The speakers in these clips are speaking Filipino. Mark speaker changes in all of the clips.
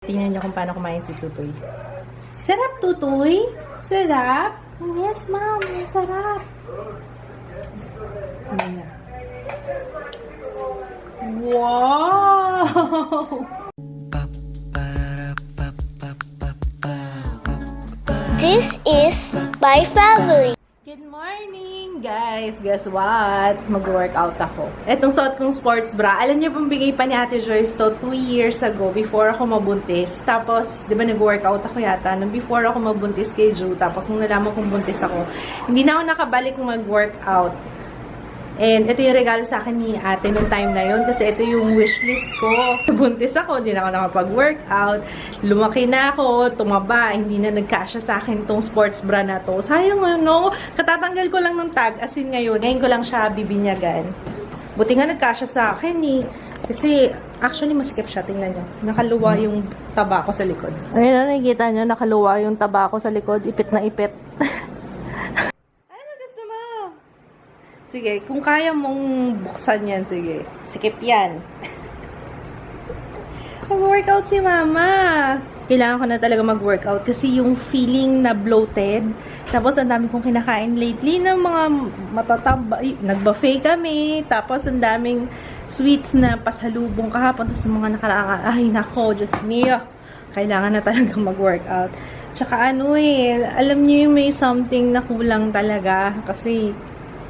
Speaker 1: Tingnan niyo kung paano kumain si Tutoy. Sarap, Tutoy? Sarap? Yes, ma'am. Sarap. Ayan na. Wow!
Speaker 2: This is my family.
Speaker 1: Good morning, guys! Guess what? Mag-workout ako. Etong suot kong sports bra, alam niyo pong bigay pa ni Ate Joyce to 2 years ago before ako mabuntis. Tapos, di ba nag-workout ako yata nung before ako mabuntis kay Ju. Tapos, nung nalaman kong buntis ako, hindi na ako nakabalik mag-workout. And ito yung regalo sa akin ni ate nung time na yun kasi ito yung wishlist ko. Buntis ako, hindi na ako nakapag-workout. Lumaki na ako, tumaba, hindi na nagkasya sa akin tong sports bra na to. Sayang no? Katatanggal ko lang ng tag as in ngayon. Ngayon ko lang siya bibinyagan. Buti nga nagkasya sa akin eh. Kasi actually masikip siya, tingnan nyo. Nakaluwa yung taba ko sa likod. Ayun na, nakikita nyo, nakaluwa yung taba ko sa likod. Ipit na ipit. Sige, kung kaya mong buksan yan, sige. Sikip yan. Mag-workout si mama. Kailangan ko na talaga mag-workout kasi yung feeling na bloated. Tapos, ang dami kong kinakain lately ng mga matatamba. Nag-buffet kami. Tapos, ang daming sweets na pasalubong kahapon. Tapos, mga nakaraang, ay nako, Diyos mio. Kailangan na talaga mag-workout. Tsaka ano alam niyo yung may something na kulang talaga. Kasi,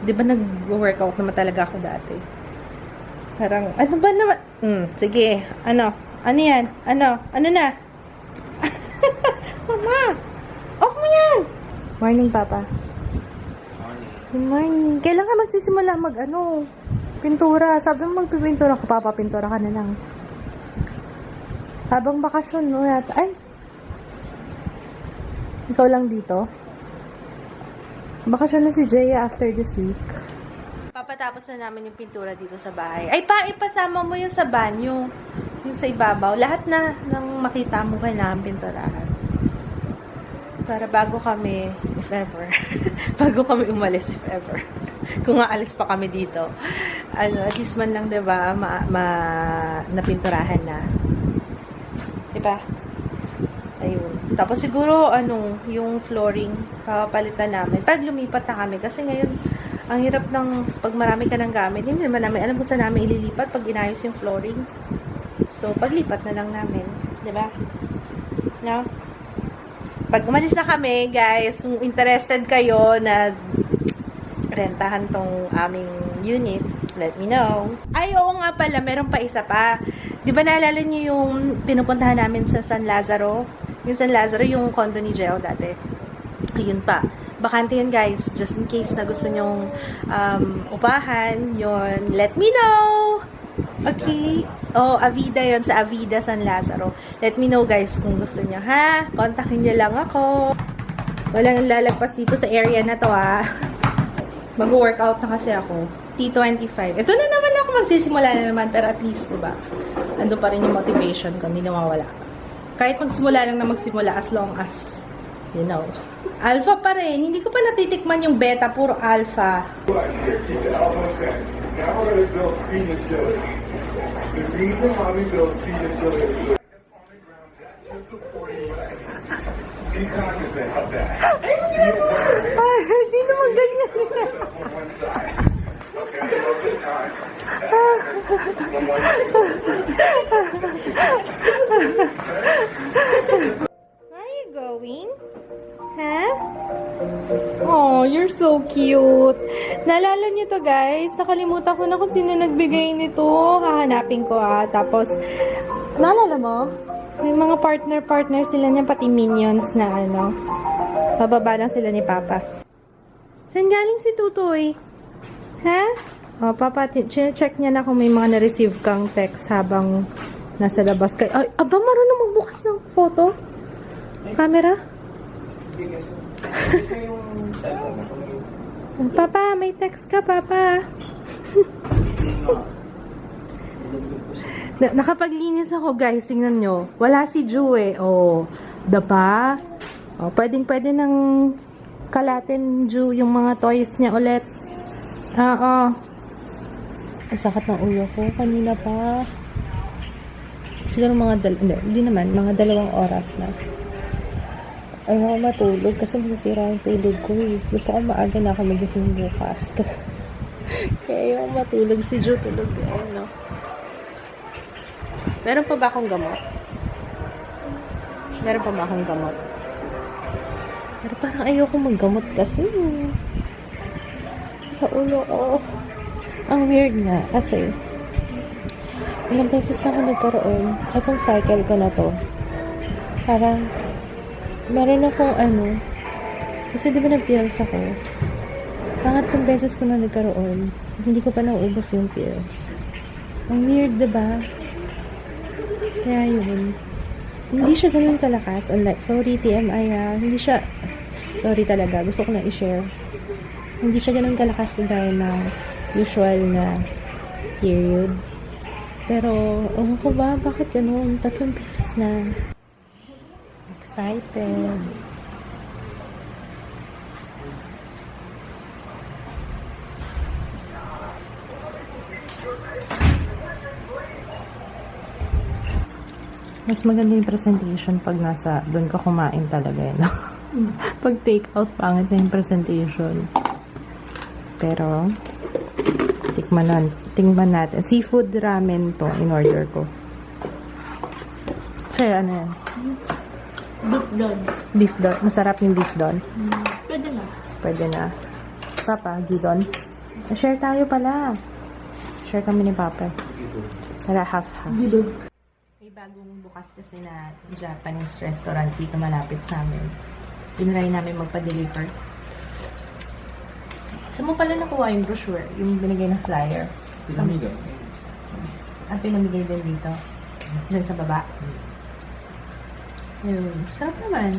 Speaker 1: di ba nag-workout naman talaga ako dati? Parang, ano ba naman? Sige, ano? Ano yan? Ano? Ano na? Mama! Off mo yan! Morning, Papa. Good morning. Kailan ka magsisimula pintura. Sabi mo magpipintura ko, Papa, pintura ka na lang. Habang bakasyon, no? Ay! Ikaw lang dito? Bakasyon na si Jaya after this week. Papatapos na namin yung pintura dito sa bahay. Ay, ipasama mo yung sa banyo. Yung sa ibabaw. Lahat na nang makita mo kailangan pinturahan. Para bago kami, if ever, bago kami umalis, if ever. Kung aalis pa kami dito. At least man lang, diba, napinturahan na. Diba? Ayun. Tapos siguro, yung flooring, papalitan namin. Pag lumipat na kami, kasi ngayon, ang hirap ng, pag marami ka ng gamit, hindi naman namin, alam mo saan namin ililipat pag inayos yung flooring. So, paglipat na lang namin. Diba? No? Pag umalis na kami, guys, kung interested kayo na rentahan tong aming unit, let me know. Ay, oo nga pala, meron pa isa pa. Di ba naalala niyo yung pinupuntahan namin sa San Lazaro? Yung San Lazaro, yung condo ni Geo dati. Ayun pa. Bakante yun, guys. Just in case na gusto nyong upahan, yun, let me know! Okay? Avida yun. Sa Avida, San Lazaro. Let me know, guys, kung gusto nyo, ha? Kontakin nyo lang ako. Walang lalagpas dito sa area na to, ha? Mag-workout na kasi ako. T25. Ito na naman ako magsisimula na naman, pero at least, diba? Ando pa rin yung motivation ko, hindi nawawala. Kahit magsimula lang na magsimula as long as, you know. Alpha pa rin. Hindi ko pa natitikman yung beta, puro alpha. Ay, hindi naman ganyan. Where are you going? Huh? Oh, you're so cute. Naalala niyo to, guys. Nakalimutan ko na kung sino nagbigay nito. Hahanapin ko, Tapos, naalala mo? May mga partner sila niya, pati minions na bababa lang sila ni Papa. Saan galing si Tutoy? Ha? Papa, check niya na kung may mga na-receive kang text habang nasa labas kayo. Ay, aba, marunong magbukas ng photo? Camera? Papa, may text ka, Papa. Nakapaglinis ako, guys. Tingnan nyo. Wala si Ju daba. Pwede nang kalatin, Ju, yung mga toys niya ulit. Ang sakit ng ulo ko. Kanina pa. Siguro hindi naman, mga 2 oras na. Ayaw matulog kasi masisira yung tulog ko eh. Gusto ko maaga na ako magising bukas. Kaya ayaw matulog. Si Jo tulog eh, no? Meron pa ba akong gamot? Meron pa ba akong gamot? Pero parang ayoko maggamot kasi. Sa ulo ko. Ang weird nga kasi ilang beses na ako nagkaroon. Itong cycle ko na to. Parang meron akong kasi di ba nag-pills ako? Pangatlong beses ko na nagkaroon. Hindi ko pa nauubos yung pills. Ang weird, diba? Kaya yun. Hindi siya ganun kalakas. Unlike, sorry, TMI hindi siya, sorry talaga, gusto ko na i-share. Hindi siya ganun kalakas kagaya ng usual na period. Pero, ko ba, bakit ganun? 3 beses na. Excited. Mas maganda yung presentation pag doon ka kumain talaga, no? Pag take out, pangit na yung presentation. Pero, tingnan natin. Seafood ramen to, in order ko. So, ano yan?
Speaker 2: Beef doon.
Speaker 1: Beef doon. Masarap yung beef doon.
Speaker 2: Pwede na.
Speaker 1: Pwede na. Papa, gidon. Share tayo pala. Share kami ni Papa. Tara, half-half.
Speaker 2: Gidon.
Speaker 1: May bagong bukas kasi na Japanese restaurant dito malapit sa amin. Tinry namin magpa-deliver. Saan mo pala nakuha yung brochure? Yung binigay na flyer?
Speaker 3: Pinamigay.
Speaker 1: Pinamigay din dito? Diyan sa baba? Yun. Sarap naman.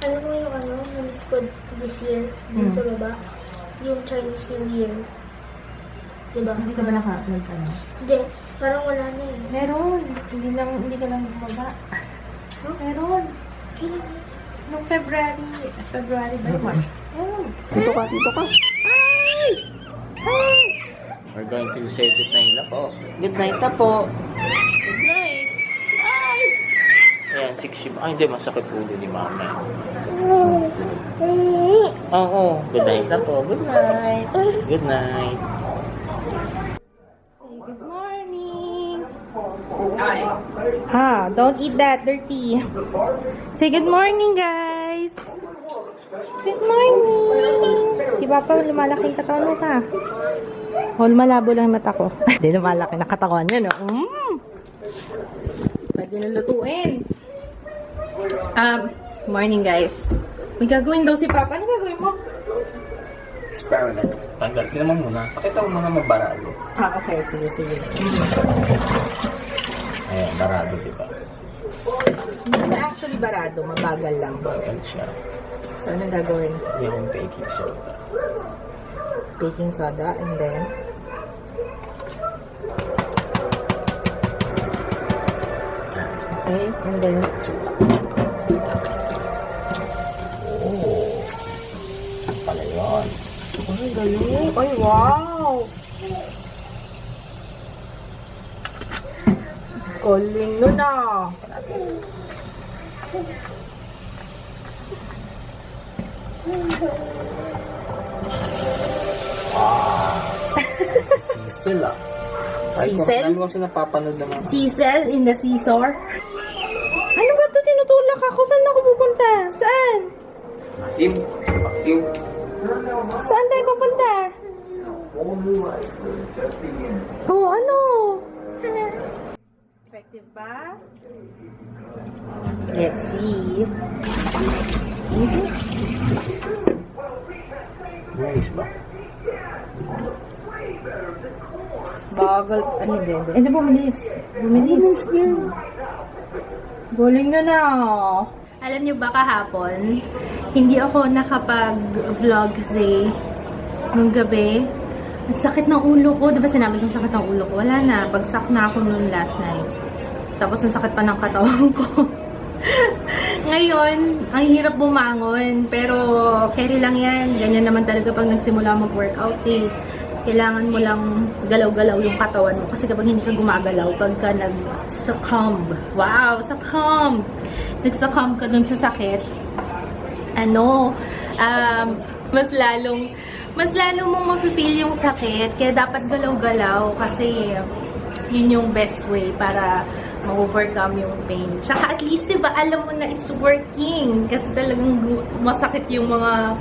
Speaker 2: Alam mo yung na-miss ko this year, dun sa baba? Yung Chinese New Year. Diba?
Speaker 1: Hindi ka ba
Speaker 2: Hindi. Parang wala na eh.
Speaker 1: Meron. Hindi ka lang bumaba. Meron.
Speaker 2: Kailan?
Speaker 1: Nung February ba yun?
Speaker 3: Dito ka. We're going to say good night na po. Good night na po. Good night. Ay! Ayan, 6 Ay, hindi. Masakit ulo ni mama. Oo. Good night na po. Good night. Good night.
Speaker 1: Say good morning. Don't eat that. Dirty. Say good morning, guys. Good morning. Si Papa, lumalaki yung katawan mo ka. Malabo lang mata ko. Hindi, lumalaki na katawan niya, no? Pwede na lutuin. Morning, guys. May gagawin daw si Papa. Ano gagawin mo?
Speaker 3: Experiment. Tanggal. Tinamang muna. Pakita mo mga mabarado.
Speaker 1: Okay. Sige.
Speaker 3: Ayan, barado diba?
Speaker 1: Hindi actually barado. Mabagal lang.
Speaker 3: Bagal siya.
Speaker 1: So, anong gagawin?
Speaker 3: Yung baking soda.
Speaker 1: Baking soda and then okay, and then
Speaker 3: Suka. Oh. Pala yun.
Speaker 1: ay, galing. Ay, wow! Galing nun ah.
Speaker 3: Si Cecil ah. Ay,
Speaker 1: Cecil?
Speaker 3: Ano kasi napapanood naman.
Speaker 1: Cecil in the Caesar. Ano ba ito? Tinutulak ako. Saan ako pupunta? Saan?
Speaker 3: Maxim.
Speaker 1: Saan tayo pupunta? Oh, ano? Effective ba? Let's see. Easy?
Speaker 3: Nice ba?
Speaker 1: Bagal. Ay, hindi. Hindi, bumilis. Bumilis din. Galing na. Alam niyo ba kahapon, hindi ako nakapag-vlog kasi nung gabi. Ang sakit ng ulo ko. Diba sinabi kong sakit ng ulo ko? Wala na. Bagsak na ako noon last night. Tapos ang sakit pa ng katawan ko. Ngayon, ang hirap bumangon. Pero carry lang yan. Ganyan naman talaga pag nagsimula mag-workout eh. kailangan mo lang galaw-galaw yung katawan mo. Kasi kapag hindi ka gumagalaw, pagka nag-succumb, wow, succumb! Nag-succumb ka dun sa sakit, mas lalong mong mafe-feel yung sakit. Kaya dapat galaw-galaw kasi yun yung best way para ma-overcome yung pain. Tsaka at least, diba, alam mo na it's working. Kasi talagang masakit yung mga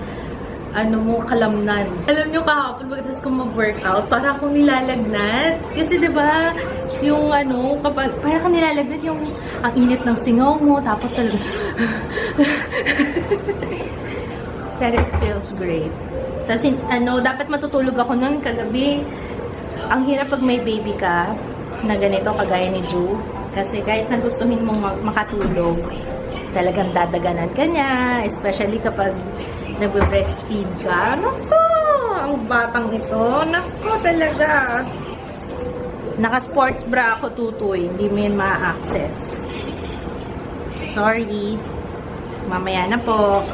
Speaker 1: kalamnan. Alam nyo, kahapon pagkatapos kong mag-workout, para akong nilalagnat. Kasi diba, yung kapag, para kang nilalagnat yung ang init ng singaw mo, tapos talaga pero it feels great. Tapos, dapat matutulog ako nun kagabi. Ang hirap pag may baby ka, na ganito, kagaya ni Ju. Kasi kahit na gustuhin mong makatulog, talagang dadaganan ka niya. Especially kapag nagbe-breastfeed ka. Naku! Ang batang ito. Naku talaga. Naka-sports bra ako, tutoy. Hindi mo yun ma-access. Sorry. Mamaya na po.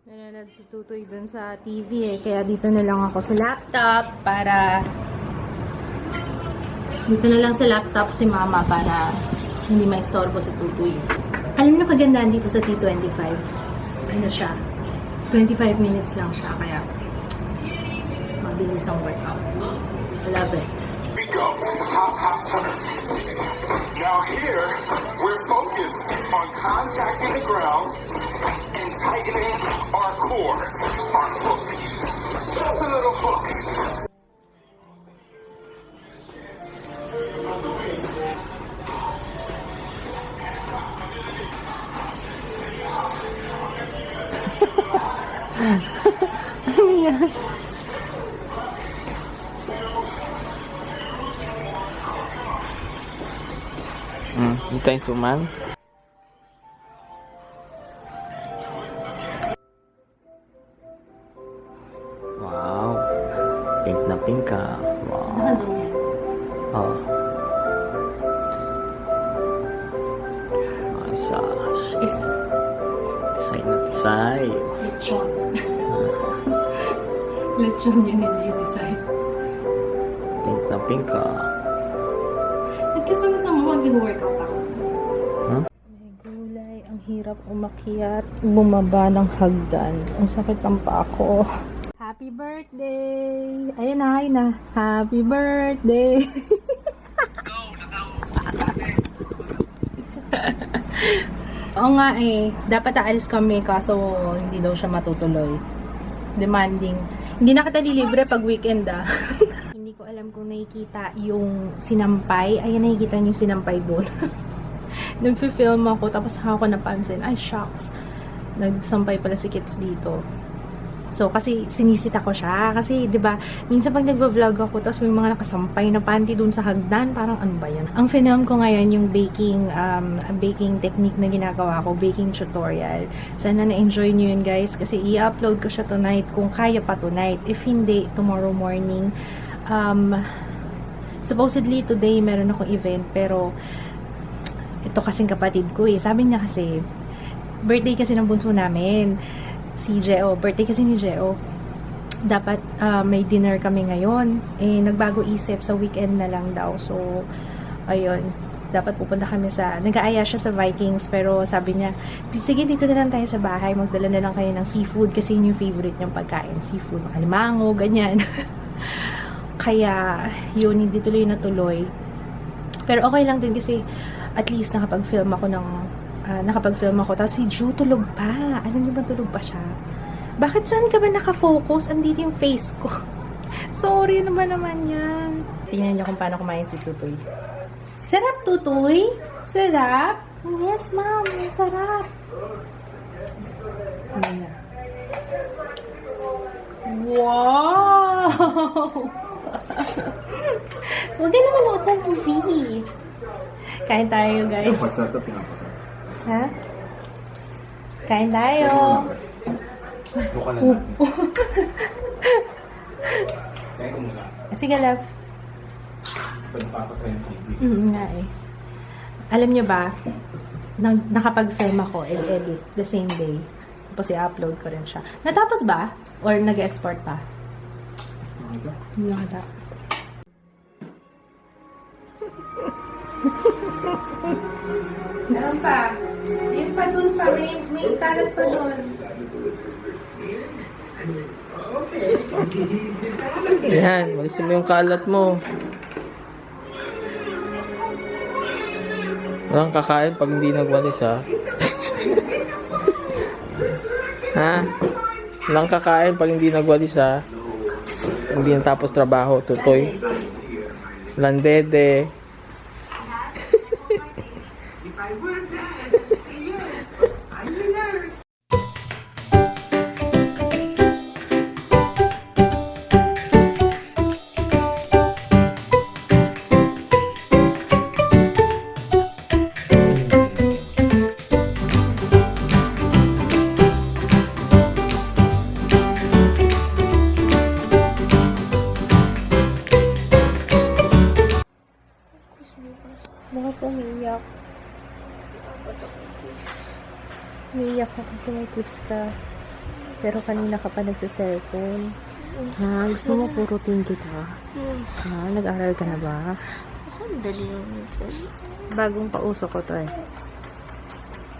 Speaker 1: Nanonood si tutoy dun sa TV eh. Kaya dito na lang ako sa laptop para... Dito na lang sa laptop si mama para hindi maistorbo si tutoy. Alam niyo kagandaan dito sa T25? Ano siya? 25 minutes lang siya, kaya mabilis ang workout. Love it.
Speaker 4: We go. Hop, hop, turn. Now here, we're focused on contacting the ground and tightening our core, our hook. Just a little hook.
Speaker 3: Hintay suman. Wow. Pink na pink ka. Wow.
Speaker 1: Naka-zoom yan.
Speaker 3: Oh. Massage. Tisay na tisay.
Speaker 1: Lechon. Lechon yun, hindi yung design.
Speaker 3: Pink na pink ka.
Speaker 1: Nagkasama-sama mo, mag-workout ako.
Speaker 3: Huh?
Speaker 1: May gulay. Ang hirap umakyat. Bumaba ng hagdan. Ang sakit ang paa ko. Happy birthday! Ayun na, ayun na. Happy birthday! Oo nga eh. Dapat aalis kami kaso hindi daw siya matutuloy. Demanding. Hindi na kita lilibre pag weekend ah. Hindi ko alam kung nakikita yung sinampay. Ayan, nakikita niyo yung sinampay doon. Nagfi-film ako tapos ako napansin. Ay, shocks. Nagsampay pala si Kits dito. So, kasi sinisita ko siya. Kasi, di ba, minsan pag nagvo-vlog ako, tapos may mga nakasampay na panty dun sa hagdan, parang ano ba yan? Ang film ko ngayon, yung baking technique na ginagawa ko, baking tutorial. Sana na-enjoy nyo yun, guys, kasi i-upload ko siya tonight, kung kaya pa tonight. If hindi, tomorrow morning. Supposedly, today, meron akong event, pero ito kasing kapatid ko eh. Sabi niya kasi, birthday kasi ng bunso namin. Si Geo, birthday kasi ni Geo. Dapat may dinner kami ngayon. Eh, nagbago isip sa weekend na lang daw. So, ayun. Dapat pupunta kami nag-aaya siya sa Vikings, pero sabi niya, sige, dito na lang tayo sa bahay. Magdala na lang kayo ng seafood kasi yun yung favorite niyang pagkain. Seafood, alimango, ganyan. Kaya, yun, hindi tuloy na tuloy. Pero okay lang din kasi at least nakapag-film ako tapos si Ju tulog pa. Alam niyo ba tulog pa siya? Bakit saan ka ba nakafocus? Andito yung face ko. Sorry naman yan. Tingnan niyo kung paano kumain si Tutoy. Sarap, Tutoy? Sarap? Yes, ma'am. Sarap. Ayan. Wow! Huwag ka naman ako ng movie. Kain tayo, guys. Ha? Kain tayo.
Speaker 3: Buka na natin. Kain ko muna.
Speaker 1: Sige, love.
Speaker 3: Pagpapatay ng TV.
Speaker 1: Nga eh. Alam niyo ba, nakapag-film ako and edit the same day. Tapos i-upload ko rin siya. Natapos ba? Or nag-export pa? Hindi nakita. Meron pa. Yung pa dun pa. May kalat pa dun.
Speaker 3: Yan, malisin mo yung kalat mo. Walang kakain pag hindi nagwalis, ha? Ha? Walang kakain pag hindi nagwalis, ha? Hindi natapos trabaho, tutoy. Walang dede.
Speaker 1: Bakit umiiyak? Umiiyak ka kasi may quiz ka. Pero kanina ka pa nagsa-cellphone. Ha? Gusto mo purutin kita? Ha? Nag-aral ka na ba?
Speaker 2: Ang dali lang ito.
Speaker 1: Bagong pauso ko to eh.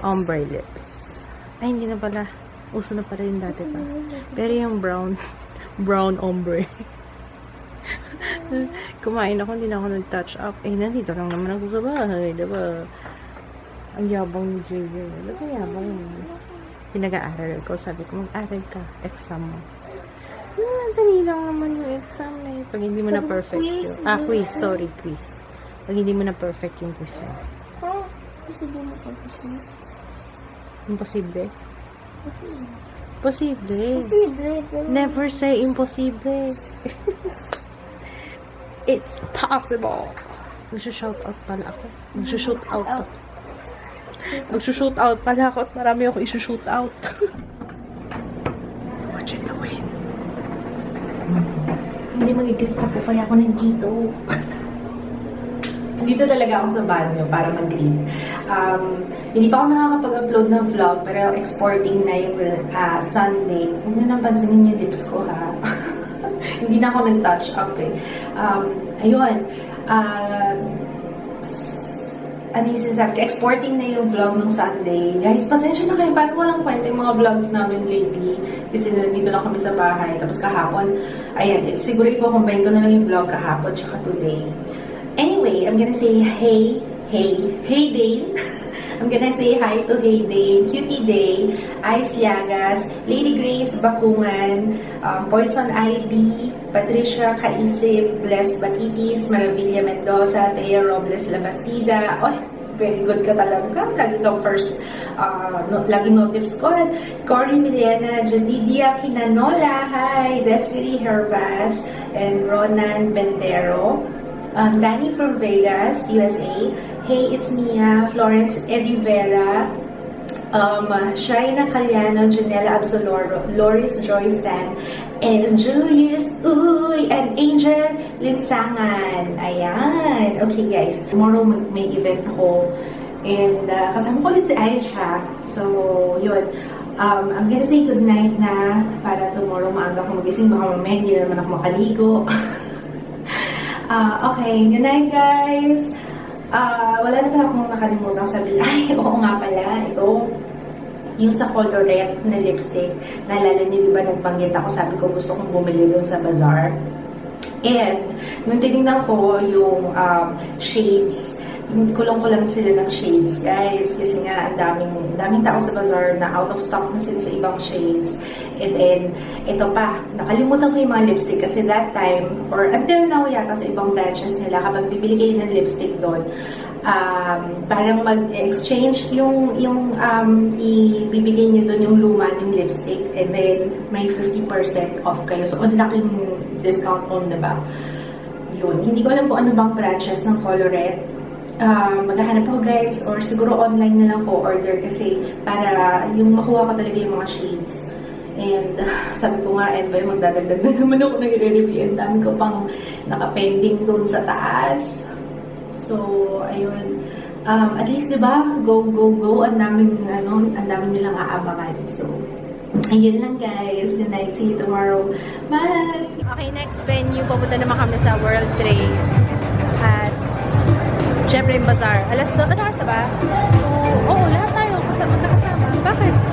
Speaker 1: Ombre lips. Ay, hindi na pala. Uso na pala yung dati pa. Pero yung brown ombre. Kumain ako, hindi na ako nag-touch up. Eh, nandito lang naman ako sa bahay, diba? Ang yabang ni JJ. Ba't ang yabang yun? Pinag-aaral ko. Sabi ko, mag-aral ka. Exam mo. Dali lang naman yung exam na yun. Pag hindi mo na perfect
Speaker 2: quiz,
Speaker 1: yun. Ah, quiz. Sorry, quiz. Pag hindi mo na perfect yung quiz mo.
Speaker 2: Oh, kasi di mo tapos na.
Speaker 1: Imposible? Posible.
Speaker 2: Posible, pero...
Speaker 1: Never say impossible. It's possible. Magsa-shout out pala ako. Magsa-shoot out pa. Magsa-shoot out pala ako at marami ako isu-shoot out. Watch it away. Hindi mag-grip ka po kaya ako nandito. Dito talaga ako sa banyo para mag-grip. Hindi pa ako nakakapag-upload ng vlog pero exporting na yung Sunday. Huwag na nang pansinin yung lips ko ha. Hindi na ako nag-touch up eh. Ayun. Ano yung sinasabi ko? Exporting na yung vlog ng Sunday. Guys, pasensya na kayo. Parang walang kwenta yung mga vlogs namin lately. Kasi nandito lang kami sa bahay. Tapos kahapon, ayan, siguro i-combine ko na lang yung vlog kahapon tsaka today. Anyway, I'm gonna say hey Dane. I'm gonna say hi to Hey Dane, Cutie Day, Ice Llagas, Lady Grace Bakungan, Poison Ivy, Patricia Kaisip, Bless Batitis, Maravilla Mendoza, Thea Robles Labastida. Oh, very good ka talaga. Lagi kang first, lagi notifs ko. Cory Milena, Jadidia Kinanola, hi, Desiree Hervas, and Ronan Bendero. Danny from Vegas, USA. Hey, it's Mia. Florence Rivera. Shaina Caliano, Janela Absoloro, Loris Joysan, and Julius Uy, and Angel Linsangan. Ayan. Okay, guys. Tomorrow may event ako. And kasama ko ulit si Aisha. So, yun. I'm gonna say goodnight na para tomorrow maaga ako magising. Baka mamaya hindi na naman ako makaligo. Okay, good night guys. Wala na pala akong nakalimutan sabihin. Ay, oo nga pala. Ito, yung sa Colorette na lipstick. Naalala niyo, di ba nagbanggit ako, sabi ko gusto kong bumili doon sa bazaar. And, nung tinignan ko yung shades, kulong ko lang sila ng shades, guys. Kasi nga, ang daming tao sa bazaar na out of stock na sila sa ibang shades. And then, ito pa, nakalimutan ko yung mga lipstick kasi that time, or until now yata sa ibang branches nila, kapag bibili kayo ng lipstick doon, parang mag-exchange yung ibibigay nyo doon yung luma yung lipstick and then may 50% off kayo. So, ang laking discount on, diba? Yun. Hindi ko alam kung ano bang branches ng Colorette. Maghahanap ako guys or siguro online na lang po order kasi para yung makuha ko talaga yung mga shades. And sabi ko nga, and by magdadagdag na naman ako nag-review. Ang dami ko pang nakapending doon sa taas. So, ayun. At least, diba? Go. Ang daming nilang aabangan. So, ayun lang guys. Good night. See you tomorrow. Bye! Okay, next venue. Pupunta naman kami sa World Trade. At Siyempre yung bazaar. Alas 2, ano oras na ba? Oo, lahat tayo kasama. Bakit?